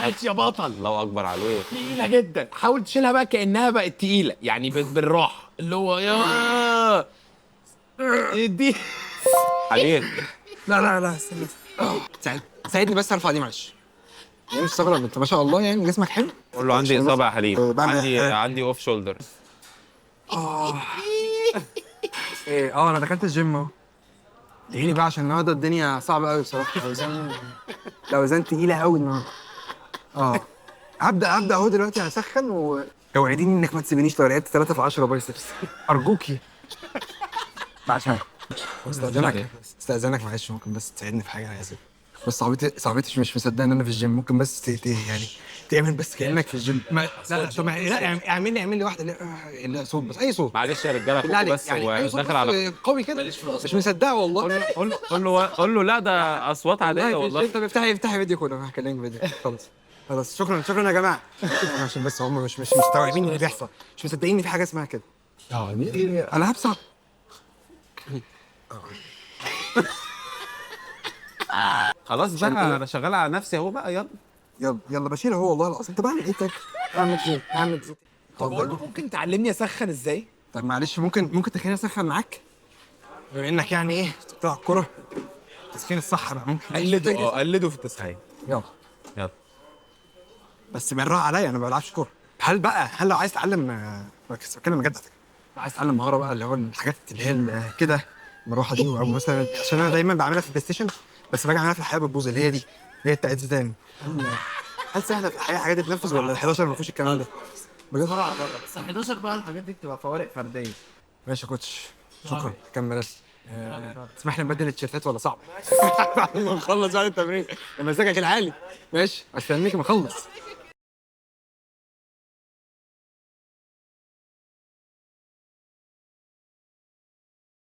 عاش يا بطل. الله اكبر عليك. تقيله جدا، حاول تشيلها بقى كانها بقت تقيله يعني بالراحه اللي هو يا دي. عليك. لا استنى. ساعدني بس ارفع دي معلش. يعني مستغرب انت ما شاء الله يعني جسمك حلو. قول له عندي اصابه يا حليم، بعمل عندي اوف شولدر. ايه انا دخلت الجيم اهو. تقيلي بقى عشان النهارده الدنيا صعبه قوي بصراحه. الاوزان تقيله قوي النهارده. هبدا اهو دلوقتي هسخن اوعديني انك ما تسيبنيش لو لعبت 3 في 10 بايسبس ارجوكي. عشان استاذنك معلش ممكن بس تساعدني في حاجه انا اسف. بس صاحبتي مش مصدقه ان انا في الجيم، ممكن بس يعني تعمل بس كانك في الجيم. لا طب لا اعمل لي واحده لا صوت بس اي صوت. معلش يا رجاله فوق بس يعني هو داخل على قوي كده مش مصدقه والله. قول له لا ده اصوات عاديه والله. طب افتحي فيديو كله انا هكلمك فيديو. خلاص شكرا يا جماعه. عشان بس هم مش مستوعبين اللي بيحصل، مش مصدقين ان في حاجه اسمها كده. انا هبصع. خلاص بقى انا شغال على نفسي اهو بقى. يلا بشيل اهو والله العظيم. طب اعمل ايه طيب؟ اعمل ايه؟ طب ممكن تعلمني اسخن ازاي؟ طب معلش ممكن تخليني اسخن معاك؟ بما انك يعني ايه بتلعب كوره التسخين الصح بقى ممكن قلده في التسخين. يلا بس بالراحه عليا انا ما بلعبش كوره. هل لو عايز تتعلم بتكلم بجد عايز تتعلم مهاره بقى اللي هو الحاجات اللي هي كده المروحه دي او مثلا عشان انا دايما بعملها في البلاي ستيشن بس باجي اعملها في الحياه بتبوظ اللي هي دي اللي هي بتاعت زيدان. هل سهله في الحياه حاجات تتنفذ ولا ال 11 ما فيهوش الكلام ده؟ بجد بس 11 بقى الحاجات دي بتبقى فوارق فرديه. ماشي يا كوتش شكرا كمل بس. تسمح لي نبدل التيشيرتات ولا صعب؟ بعد ما نخلص بعد التمرين مزاجك العالي. ماشي استنيك ما اخلص.